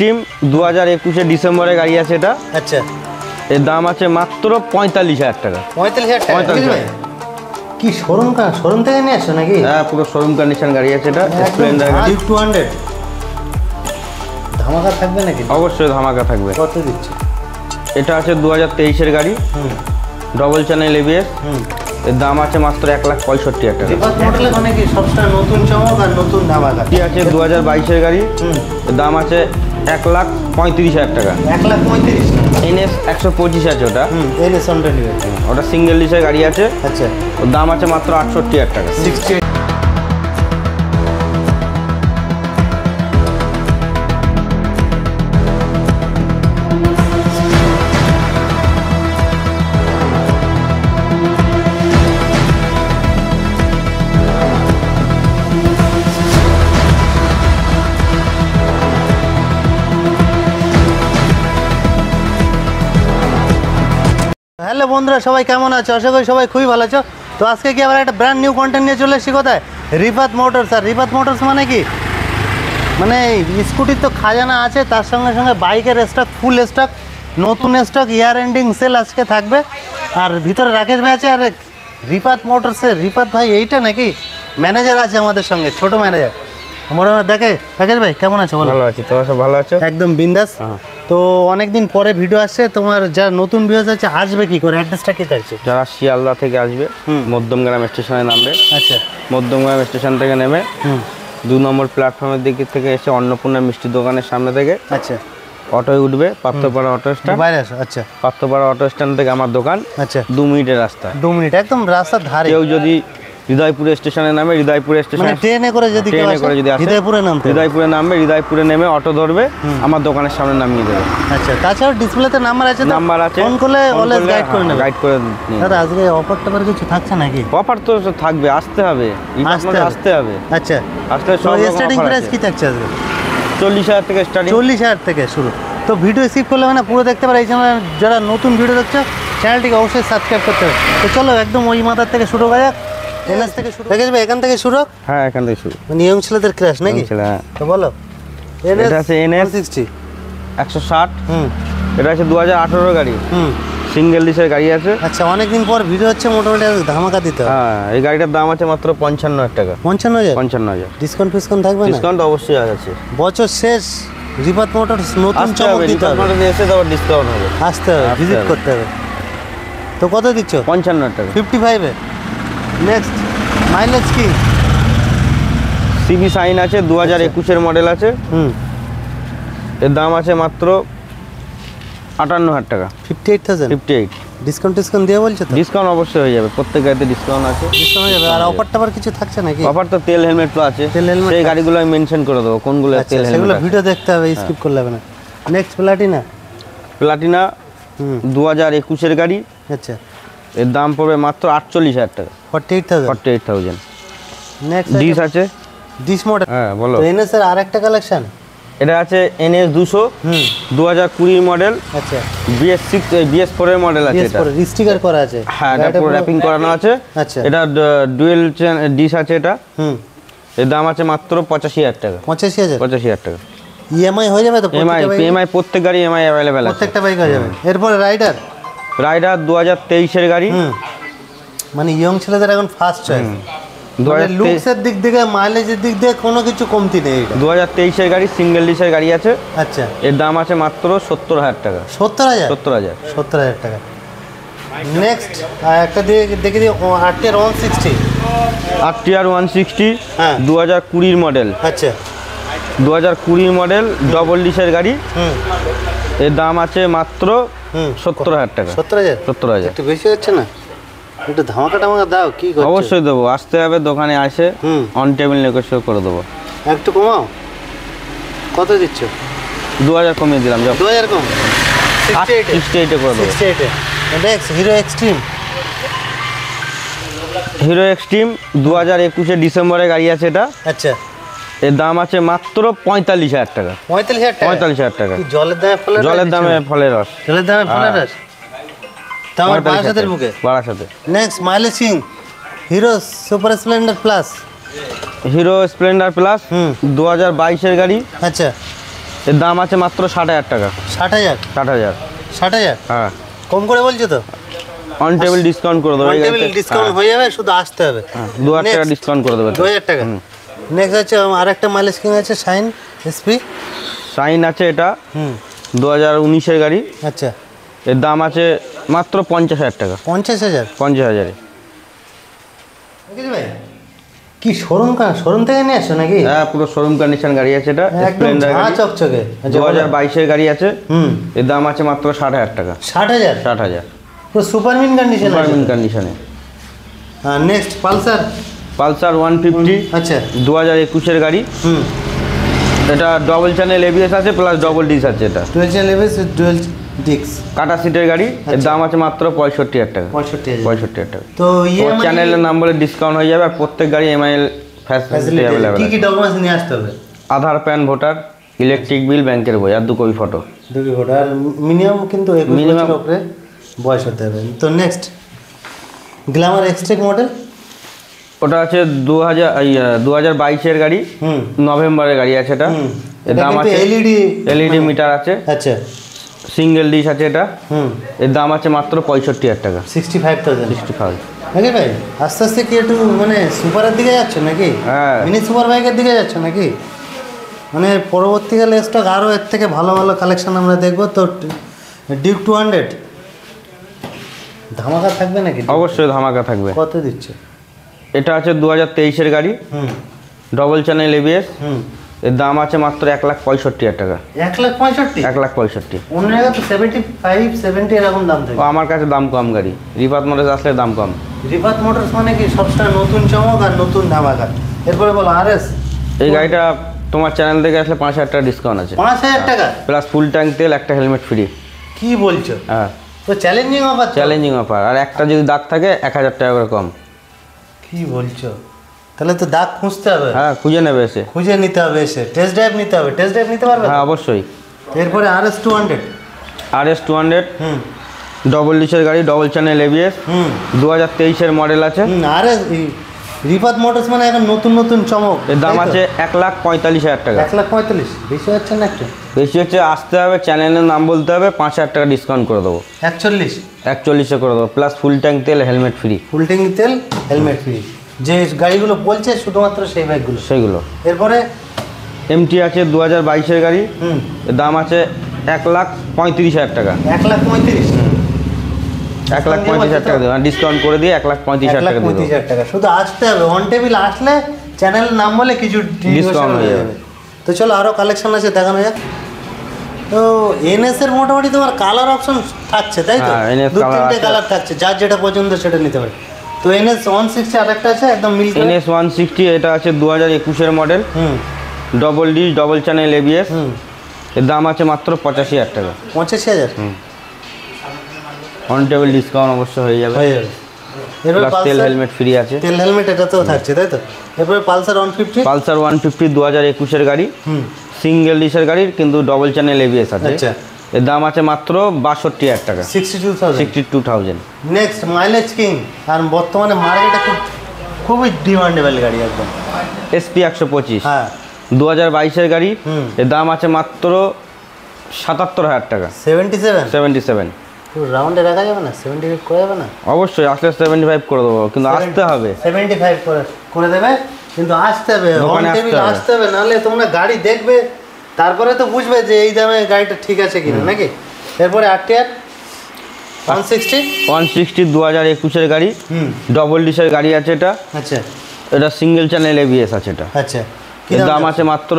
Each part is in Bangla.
এক্সট্রিম 2021 ডিসেম্বরে গাড়ি আছে এটা। আচ্ছা, এর দাম আছে মাত্র 45,000 টাকা। 45,000 টাকা কি শোরুম থেকে নিয়ে আসছো নাকি? হ্যাঁ, পুরো শোরুম কন্ডিশন গাড়ি আছে এটা। স্প্লেন্ডার গাড়ি 200 ধামাকা থাকবে নাকি? অবশ্যই ধামাকা থাকবে। কত দিচ্ছে? এটা আছে 2023 গাড়ি, ডবল চ্যানেল এবিএস। এর দাম আছে মাত্র 1,65,000 টাকা। রিভার্স মডেলে মানে কি সবসময় নতুন চমক আর নতুন ধামাকা। কি আছে 2022 গাড়ি, এর দাম আছে 1,35,000 টাকা। 1,35,000 NS 125 আছে ওটা। NS 120 ওটা সিঙ্গেল ডিসের গাড়ি আছে। আচ্ছা, ওর দাম আছে মাত্র 68,000 টাকা। 68। হ্যালো বন্ধুরা, সবাই কেমন আছো? আশা করি সবাই খুবই ভালো আছো। তো আজকে কি আবার একটা ব্র্যান্ড নিউ কন্টেন্ট নিয়ে চলে এসেছি। কোথায়? রিফাত মোটরস। আর রিফাত মোটরস মানে কি, মানে স্কুটির তো খাজানা আছে, তার সঙ্গে সঙ্গে বাইকের স্টক, ফুল স্টক, নতুন স্টক, ইয়ার এন্ডিং সেল আজকে থাকবে। আর ভিতরে রাকেশ ভাই আছে। আর রিফাত মোটরসের রিফাত ভাই এইটা নাকি ম্যানেজার আছে আমাদের সঙ্গে, ছোট ম্যানেজার। মনে হয় দেখে। রাকেশ ভাই কেমন আছো? ভালো আছি, তোমরা সব ভালো আছো? একদম বিন্দাস। তো অনেকদিন পরে ভিডিও আসছে, তোমার যারা নতুন ভিউয়ার্স আছে আসবে কি করে? অ্যাড্রেসটা কি থাকছে? যারা শিয়ালদা থেকে আসবে মধ্যমগ্রাম স্টেশনে নামবে। আচ্ছা, মধ্যমগ্রাম স্টেশন থেকে নেমে 2 নম্বর প্ল্যাটফর্মের দিক থেকে এসে অন্নপূর্ণা মিষ্টি দোকানের সামনে থেকে আচ্ছা অটোয় উঠবে। পাত্রপাড়া অটো স্ট্যান্ড বাইরে আসো। আচ্ছা, পাত্রপাড়া অটো স্ট্যান্ড থেকে আমার দোকান। আচ্ছা, 2 মিনিটের রাস্তা। 2 মিনিট একদম রাস্তার ধারে। কেউ যদি হৃদয়পুর স্টেশনে নামে, হৃদয়পুর স্টেশনে মানে ট্রেনে করে যদি কেউ আসে, হৃদয়পুরে নামতে, হৃদয়পুরে নামবে, হৃদয়পুরে নেমে অটো ধরবে, আমার দোকানের সামনে নামিয়ে দেবে। আচ্ছা, তাছাড়া ডিসপ্লেতে নাম্বার আছে, নাম্বার আছে, ফোন করলে অলওয়েজ গাইড করে নেবে। গাইড করে নিয়ে। দাদা আজকে অফার টফার কিছু থাকছে নাকি? অফার তো থাকবে, আসতে হবে, আসতে হবে। আচ্ছা, আসলে সব স্টার্টিং প্রাইস কি থাকছে আজকে? 40,000 থেকে স্টার্টিং। 40,000 থেকে শুরু। তো ভিডিও স্কিপ করলে মানে পুরো দেখতে পারে। এই চ্যানেলে যারা নতুন ভিডিও দেখছো, চ্যানেলটিকে অবশ্যই সাবস্ক্রাইব করতে হবে। তো চলো একদম ওই মাথার থেকে শুরু করা যাক। এনএস থেকে শুরু। দেখেছ ভাই, এখান থেকে শুরু। হ্যাঁ, এখান থেকে শুরু। মানে ইয়ং ছেলেদের ক্র্যাশ নাকি? হ্যাঁ। তো বলো। এটা আছে NS 160। এটা আছে 2018 গাড়ি। সিঙ্গেল ডিসের গাড়ি আছে। আচ্ছা, অনেকদিন পর ভিডিও হচ্ছে, মোটামুটি ধামাকা দিতে হবে। হ্যাঁ, এই গাড়িটার দাম আছে মাত্র 55,000 টাকা। 55,000 ডিসকাউন্ট ফিসকাউন্ট থাকবে না? ডিসকাউন্ট অবশ্যই আছে। বছর শেষ, রিফাত মোটরস নতুন চমক দিতে হবে। এসে তো ডিসকাউন্ট হবে, আসতে হবে, ভিজিট করতে হবে। তো কত দিচ্ছ? 55,000 টাকা। 55 এ। নেক্সট মাইলেজ কি? সিবি সাইন আছে, 2021 মডেল আছে। এর দাম আছে মাত্র 58,000 টাকা। 58,000। 58। ডিসকাউন্ট দিয়ে বলছো তো? ডিসকাউন্ট অবশ্যই হয়ে যাবে, প্রত্যেক গাড়িতে ডিসকাউন্ট আছে। ডিসকাউন্ট হয়ে যাবে। আর অফার টফার কিছু থাকছে নাকি? অফার তো তেল হেলমেট তো আছে, সেই গাড়িগুলো আমি মেনশন করে দেবো কোনগুলো তেল হেলমেট। সেগুলো ভিডিও দেখতে হবে, স্কিপ করলে হবে না। Next Platina. 2021 গাড়ি। আচ্ছা, এর দাম পড়বে মাত্র 48,000 টাকা। 48,000। নেক্সট ডিস আছে, ডিস মডেল। হ্যাঁ বলো। এনএস এর আরেকটা কালেকশন। এটা আছে NS 200, 2020 মডেল। আচ্ছা, BS6 BS4 এর মডেল আছে। এটা স্টিকার করা আছে। হ্যাঁ, এটা পুরো র‍্যাপিং করানো আছে। আচ্ছা, এটা ডুয়েল ডিস আছে এটা। এর দাম আছে মাত্র 85,000 টাকা। 85,000 টাকা। ইএমআই হয়ে যাবে তো? EMI প্রত্যেক গাড়ি EMI अवेलेबल আছে, প্রত্যেকটা বাইক হয়ে যাবে। এরপরে রাইডার 2023 এর গাড়ি। মানে ইয়ং ছেলেদের এখন ফার্স্ট চয়েস। লুকসের দিক থেকে, মাইলেজের দিক থেকে কোনো কিছু কমতি নেই। 2023 এর গাড়ি, সিঙ্গেল ডিসের গাড়ি আছে। আচ্ছা, এর দাম আছে মাত্র 70,000 টাকা। 70,000 টাকা। নেক্সট একটা দেখে দিই, RTR 160। RTR 160 2020 model. আচ্ছা, 2020 মডেল, ডবল ডিসের গাড়ি। এর দাম আছে মাত্র 70,000 টাকা। 70,000 একটু বেশি হচ্ছে না? একটু ধামাকা টামাকা দাও। কি করছো? অবশ্যই দেবো, আসতে হবে দোকানে, আসে অন টেবিল নেগোশিয়েট করে দেবো। একটু কমাও। কত দিচ্ছ? 2,000 কমিয়ে দিলাম। 2,000 কম? 68 করে দেবো। 68। Next Hero Xtreme. Hero Xtreme 2021 ডিসেম্বরে গাড়ি আছে এটা। আচ্ছা, এর দাম আছে মাত্র 45,000 টাকা। 45,000 টাকা। জলের দামে ফলের রস। জলের দামে ফলের রস। তোমার বারাসাতের বুকে। বারাসাতে। Next mileage king hero super Splendor plus. Hero Splendor plus 2022 এর গাড়ি। আচ্ছা, এর দাম আছে মাত্র 60,000 টাকা। 60,000? 60,000। 60,000? হ্যাঁ, কম করে বলছো তো? অন টেবিল ডিসকাউন্ট করে দেবো। অন টেবিল ডিসকাউন্ট হয়ে যাবে, শুধু আসতে হবে। 2,000 টাকা ডিসকাউন্ট করে দেবে। 2,000 টাকা। নেক্সট হচ্ছে আরেকটা মাইলেজ কিং আছে, শাইন এসপি। শাইন আছে এটা 2019-এর গাড়ি। আচ্ছা, এর দাম আছে মাত্র 50,000 টাকা। 50,000? 50,000-এ। ভাই কি শোরুম থেকে নিয়ে আসছো নাকি? হ্যাঁ, পুরো শোরুম কন্ডিশন গাড়ি আছে এটা। একদম স্প্লেন্ডার গাড়ি, চকচকে। 2022-এর গাড়ি আছে। এর দাম আছে মাত্র 60,000 টাকা। 60,000? 60,000 পুরো সুপারমিন কন্ডিশন। সুপারমিন কন্ডিশনে। Next Pulsar. পালসার 150। আচ্ছা, 2021-এর গাড়ি। এটা ডবল চ্যানেল এবিএস আছে প্লাস ডবল ডিস আছে। এটা dual channel ABS dual disk কাটা সিটের গাড়ি। এর দাম আছে মাত্র 65,000 টাকা। 65,000 টাকা। তো চ্যানেলের নাম বলে ডিসকাউন্ট হয়ে যাবে। আর প্রত্যেক গাড়ি এমআইএল ফ্যাসিলিটি অ্যাভেলেবল। কি কি ডকুমেন্টস নিয়ে আসতে হবে? Aadhaar, PAN, voter, electric bill, ব্যাংকের বই আর 2 কপি ফটো। 2 copy photo. আর মিনিমাম কিন্তু 21 বছরের উপরে বয়স হতে হবে। তো নেক্সট গ্ল্যামার এক্সট্রেক মডেল। ওটা আছে 2022-এর গাড়ি। নভেম্বরের গাড়ি আছে এটা। এর দাম আছে এলইডি মিটার আছে। আচ্ছা, সিঙ্গেল ডিশ আছে এটা। এর দাম আছে মাত্র 65,000 টাকা। 65,000। 65,000। নাকি ভাই আস্তে আস্তে কি একটু মানে সুপারের দিকে যাচ্ছ নাকি? হ্যাঁ, মিনি সুপার বাইকের দিকে যাচ্ছ নাকি? মানে পরবর্তীকালে স্টক আরও এর থেকে ভালো ভালো কালেকশন আমরা দেখবো। তো ডিউক 200 ধামাকা থাকবে নাকি? অবশ্যই ধামাকা থাকবে। কত দিচ্ছে? এটা আছে 2023-এর গাড়ি। Double channel ABS. এর দাম আছে মাত্র 1,65,000 টাকা। 1,65,000? 1,65,000। অন্য জায়গায় তো 75, 70 এরকম দাম থাকে। আমার কাছে দাম কম গাড়ি। রিফাত মোটরস আসলে দাম কম। রিফাত মোটরস মানে কি সবসময় নতুন চমক আর নতুন ধামাকা। এরপরে বলো আরএস। এই গাড়িটা তোমার চ্যানেল থেকে আসলে 5,000 টাকা ডিসকাউন্ট আছে। 5,000 টাকা প্লাস ফুল ট্যাঙ্ক তেল, একটা হেলমেট ফ্রি। কি বলছো? হ্যাঁ, তো চ্যালেঞ্জিং অফার। Challenging offer. আর একটা যদি দাগ থাকে 1,000 টাকা করে কম। কি বলছো? তাহলে তো দাগ খুঁজতে হবে। হ্যাঁ, খুঁজে নেবে এসে। খুঁজে নিতে হবে এসে। টেস্ট ড্রাইভ নিতে হবে। টেস্ট ড্রাইভ নিতে পারবে? হ্যাঁ, অবশ্যই। এরপরে আরএস 200। RS 200 ডবল ডিশের গাড়ি, ডবল চ্যানেল এবিএস। 2023-এর মডেল আছে। আরএস রিফাত মোটরস মানে এখন নতুন নতুন চমক। এর দাম আছে 1,45,000 টাকা। 1,45,000 বেশি হচ্ছে না একটু? বেশি হচ্ছে। আসতে হবে, চ্যানেলের নাম বলতে হবে, 5,000 টাকা ডিসকাউন্ট করে দেবো। 41 করে দেবো প্লাস ফুল ট্যাঙ্ক তেল, হেলমেট ফ্রি। ফুল ট্যাঙ্ক তেল, হেলমেট ফ্রি। যে গাড়িগুলো বলছে শুধুমাত্র সেই বাইকগুলো সেগুলো। এরপরে এমটি আছে 2022-এর গাড়ি। এর দাম আছে 1,35,000 টাকা। 1,35,000? 1,35,000 টাকা দেবো। ডিসকাউন্ট করে দিয়ে 1,35,000 টাকা দেবো। 1,35,000 টাকা। শুধু আসতে হবে, অন টেবিল আসলে চ্যানেলের নাম বলে কিছু ডিসকাউন্ট হয়ে যাবে। তো চলো আরও কালেকশন আছে, দেখানো যাক। তো এনএস এর মোটামুটি তোমার কালার অপশন থাকছে, তাই তো? হ্যাঁ, NS 2-3টে কালার থাকছে, যার যেটা পছন্দ সেটা নিতে পারে। তো এনএস 160 আরেকটা আছে একদম মিল। NS 160 এটা আছে 2021-এর model. Double disc, double channel ABS. এর দাম আছে মাত্র 85,000 টাকা। 85,000? অন টেবিল ডিসকাউন্ট অবশ্যই হয়ে যাবে। এরপর তেল, হেলমেট ফ্রি আছে। তেল, হেলমেট এটা তো থাকছে, তাই তো? এরপরে পালসার 150। পালসার 150 2021-এর গাড়ি। সিঙ্গেল ডিশের গাড়ি কিন্তু ডবল চ্যানেল এবিএস আছে। আচ্ছা, এর দাম আছে মাত্র 62,000 টাকা। 62,000। নেক্সট মাইলেজ কিং, আর বর্তমানে মার্কেটে খুবই ডিমান্ডেবল গাড়ি একদম। SP 125। হ্যাঁ, 2022-এর গাড়ি। এর দাম আছে মাত্র 77,000 টাকা। 77। রাউন্ডে রাখা যাবে না? 75 করে যাবে না? অবশ্যই, আসলে 75 করে দেবো, কিন্তু আসতে হবে। 75 করে দেবে, কিন্তু আসতে হবে, আসতে হবে। নাহলে তোমরা গাড়ি দেখবে, তারপরে তো বুঝবে যে এই দামে গাড়িটা ঠিক আছে কিনা, নাকি? এরপরে RTR 160। 2021-এর গাড়ি। ডবল ডিশের গাড়ি আছে এটা। আচ্ছা, এটা সিঙ্গেল চ্যানেল এবিএস আছে এটা। আচ্ছা, এর দাম আছে মাত্র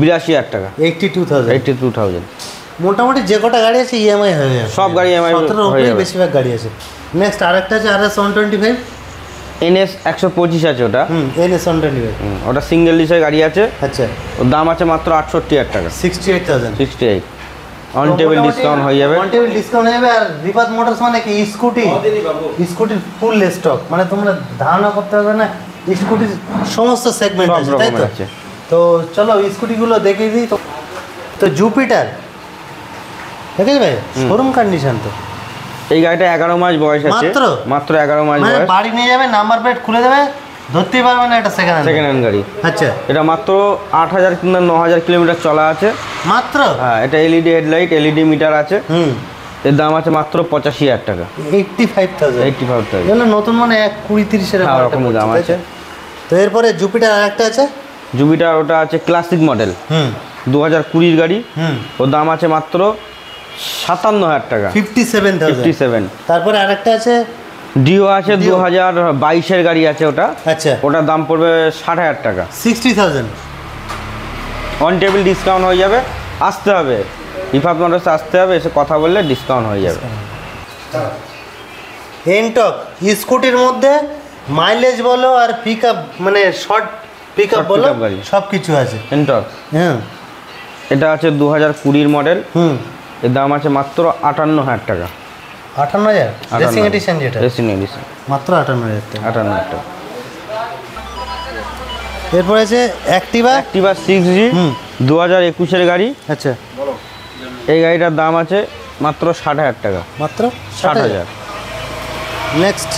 82,000 টাকা। 82,000। মোটামুটি যে কটা গাড়ি আছে ইএমআই হয়ে যাবে। সব গাড়ি ইএমআই হয়ে যাবে। বেশিরভাগ গাড়ি আছে। নেক্সট আরেকটা আছে RS 125। NS 125 আছে ওটা। NS 125। ওটা সিঙ্গেল ডিশের গাড়ি আছে। আচ্ছা, ওর দাম আছে মাত্র 68,000 টাকা। 68,000। 68। অন টেবিল ডিসকাউন্ট হয়ে যাবে। অন টেবিল ডিসকাউন্ট হয়ে যাবে। আর রিফাত মোটরস মানে কি স্কুটির ফুল স্টক, মানে তোমরা ধারণা করতে পারবে না, স্কুটির সমস্ত সেগমেন্ট আছে, তাই তো? তো চলো স্কুটিগুলো দেখিয়ে দিই। তো জুপিটার দেখেছ ভাই, শোরুম কন্ডিশন। তো এই গাড়িটা 11 মাস বয়স আছে। মাত্র 11 মাস বয়স। বাড়ি নিয়ে যাবে, নাম্বার প্লেট খুলে দেবে, ধরতেই পারবে না, এটা সেকেন্ড হ্যান্ড গাড়ি। আচ্ছা, এটা মাত্র 8000 কিংবা 9000 কিলোমিটার চলা আছে মাত্র। হ্যাঁ, এটা এলইডি হেডলাইট, এলইডি মিটার আছে। এর দাম আছে মাত্র 85000 টাকা। 85,000 এগুলো নতুন মানে 20-30 এরকম দাম আছে। তো এরপরে জুপিটার আরেকটা আছে, জুপিটার, ওটা আছে ক্লাসিক মডেল, 2020 গাড়ি। ওর দাম আছে মাত্র 57000 টাকা, 57,000। তারপরে আরেকটা আছে ডিও আছে, 2022 গাড়ি আছে ওটা। আচ্ছা, ওটার দাম পড়বে 60,000 টাকা, 60,000। অন টেবিল ডিসকাউন্ট হয়ে যাবে, আসতে হবে রিফাত মোটরসে, আসতে হবে, এসে কথা বললে ডিসকাউন্ট হয়ে যাবে। এনটক স্কুটির মধ্যে মাইলেজ বলো আর পিক আপ, মানে শর্ট পিক আপ বলো, সব কিছু আছে এনটক। এটা আছে 2020 মডেল। এর দাম আছে মাত্র 58,000 টাকা। 58,000 রেসিং এডিশন, যেটা রেসিং এডিশন, মাত্র 58,000 টাকা। 58,000 টাকা। এরপরে আছে অ্যাক্টিভা 6G, 2021 গাড়ি। আচ্ছা, এই গাড়িটার দাম আছে মাত্র 60,000 টাকা, মাত্র 60,000। নেক্সট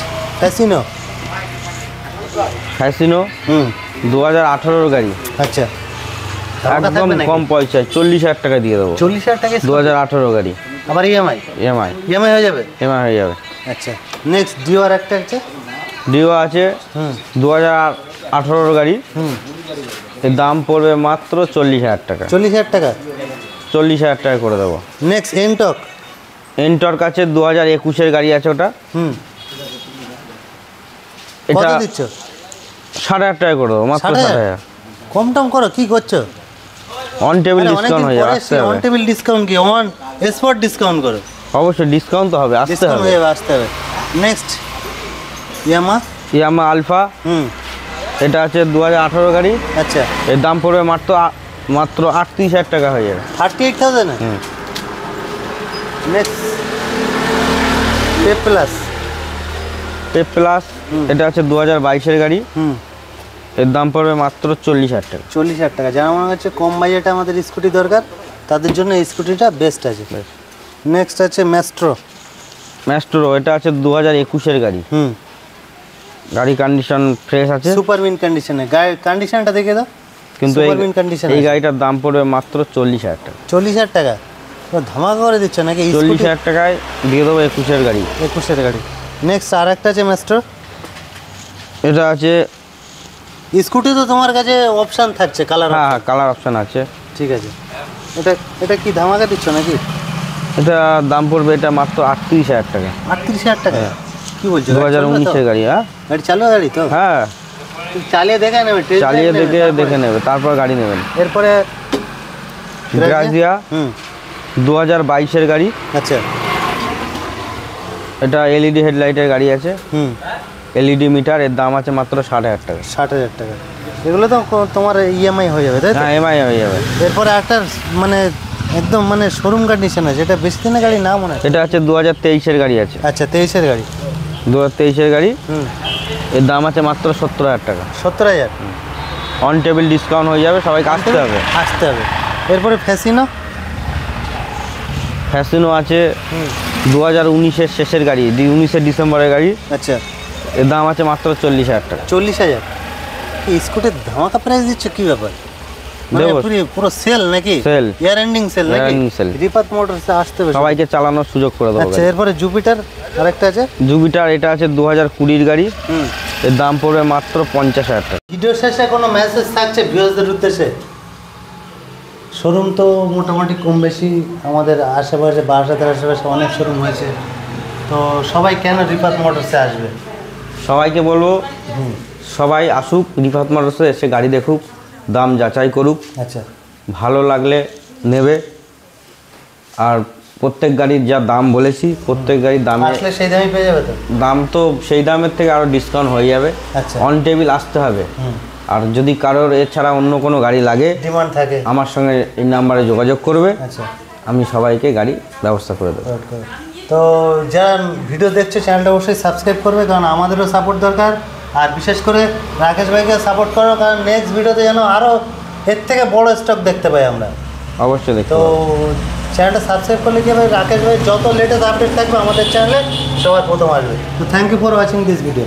ফ্যাসিনো 2018 গাড়ি। আচ্ছা, একদম কম পয়সায় 40,000 টাকা দিয়ে দেবো। 40,000 টাকা 2018 গাড়ি। আবার ইএমআই হয়ে যাবে। ইএমআই হয়ে যাবে। আচ্ছা, নেক্সট ডিও আর একটা আছে, ডিও আছে 2018 গাড়ি। এর দাম পড়বে মাত্র 40,000 টাকা। 40,000 টাকা, 40,000 টাকা করে দেবো। নেক্সট এনটর্ক আছে 2021 গাড়ি আছে ওটা। এটা কত দিচ্ছ? 60,000 টাকা করে দেবো, মাত্র 60,000। কম টম করো, কি করছো? অন টেবিল ডিসকাউন্ট হয়ে যাবে, আসতে হবে। অন টেবিল ডিসকাউন্ট কি, অন স্পট ডিসকাউন্ট করো? অবশ্যই ডিসকাউন্ট তো হবে, আসতে হবে, আসতে হবে। নেক্সট ইয়ামা আলফা। এটা আছে 2018 গাড়ি। আচ্ছা, এর দাম পড়বে মাত্র 38,000 টাকা হয়ে যাবে। 38,000। নেক্সট পেপ প্লাস, এটা আছে 2022 গাড়ি। এর দাম পড়বে মাত্র 40,000 টাকা। 40,000 টাকা। যারা মনে হচ্ছে কম বাজেটে আমাদের স্কুটি দরকার, তাদের জন্য এই স্কুটিটা বেস্ট আছে। নেক্সট আছে ম্যাস্ট্রো, এটা আছে 2021 গাড়ি। গাড়ি কন্ডিশন ফ্রেশ আছে, সুপার মিন কন্ডিশনে। গাড়ির কন্ডিশনটা দেখে দাও, কিন্তু এই গাড়িটার দাম পড়বে মাত্র 40,000 টাকা। 40,000 টাকা ধামাকা করে দিচ্ছ নাকি? 40,000 টাকায় দিয়ে দেবো 21 গাড়ি। 21 গাড়ি। নেক্সট আর একটা আছে ম্যাস্ট্রো, এটা আছে স্কুটি। তো তোমার কাছে অপশান থাকছে কালার? হ্যাঁ, কালার অপশান আছে। ঠিক আছে, এটা কি ধামাকা দিচ্ছ নাকি? এটা দাম পড়বে এটা মাত্র 38,000 টাকা। 38,000 টাকা? কি বলছো? 2019 গাড়ি। হ্যাঁ, গাড়ি চালু গাড়ি তো? হ্যাঁ, চালিয়ে দেখে নেবে, দেখে নেবে, তারপর গাড়ি নেবেন। এরপরে গ্রাজিয়া 2022 গাড়ি। আচ্ছা, এটা এলইডি হেডলাইটের গাড়ি আছে, এলইডি মিটার। এর দাম আছে মাত্র 60,000 টাকা। 60,000 টাকা। এগুলো তো তোমার ইএমআই হয়ে যাবে, তাই তো? হ্যাঁ, ইএমআই হয়ে যাবে। এরপরে একটা মানে একদম মানে শোরুম কন্ডিশন আছে, এটা বেশি দিনের গাড়ি না মনে হয়? এটা আছে 2023 গাড়ি আছে। আচ্ছা, 23 গাড়ি। 2023 গাড়ি। এর দাম আছে মাত্র 70,000 টাকা। 70,000। অন টেবিল ডিসকাউন্ট হয়ে যাবে, সবাইকে আসতে হবে। এরপরে ফ্যাসিনো আছে 2019 শেষের গাড়ি, 19 ডিসেম্বরের গাড়ি। আচ্ছা, এর দাম আছে মাত্র 40,000 টাকা। 40,000? এই স্কুটির ধামাকা প্রাইস দিচ্ছ, কি ব্যাপার? পুরো সেল নাকি? সেল, ইয়ার এন্ডিং সেল নাকি? রিফাত মোটরসে আসতে হবে, সবাইকে চালানোর সুযোগ করে দেবো। আচ্ছা, এরপরে জুপিটার আরেকটা আছে। এটা আছে 2020 গাড়ি। এর দাম পড়বে মাত্র 50,000 টাকা। ভিডিও শেষে কোনো মেসেজ থাকছে ভিউয়ারদের উদ্দেশ্যে? শোরুম তো মোটামুটি কম বেশি আমাদের আশেপাশে, বারাসাতের আশেপাশে অনেক শোরুম হয়েছে, তো সবাই কেন রিফাত মোটরসে আসবে? সবাইকে বলবো সবাই আসুক রিফাত মোটরসে, এসে গাড়ি দেখুক, দাম যাচাই করুক। আচ্ছা, ভালো লাগলে নেবে। আর প্রত্যেক গাড়ির যা দাম বলেছি, প্রত্যেক গাড়ির দামে আসলে সেই দামই পেয়ে যাবে তো? দাম তো সেই দামের থেকে আরও ডিসকাউন্ট হয়ে যাবে। আচ্ছা, অন টেবিল আসতে হবে। আর যদি কারোর এছাড়া অন্য কোনো গাড়ি লাগে, ডিমান্ড থাকে, আমার সঙ্গে এই নাম্বারে যোগাযোগ করবে। আচ্ছা, আমি সবাইকে গাড়ি ব্যবস্থা করে দেবো। তো যারা ভিডিও দেখছে চ্যানেলটা অবশ্যই সাবস্ক্রাইব করবে, কারণ আমাদেরও সাপোর্ট দরকার। আর বিশেষ করে রাকেশ ভাইকে সাপোর্ট করো, কারণ নেক্সট ভিডিওতে যেন আরও এর থেকে বড় স্টক দেখতে পাই আমরা। অবশ্যই দেখতে। তো চ্যানেলটা সাবস্ক্রাইব করলে কি ভাই, রাকেশ ভাই যত লেটেস্ট আপডেট থাকবে আমাদের চ্যানেলে সবার প্রথম আসবে। তো thank you for watching this video.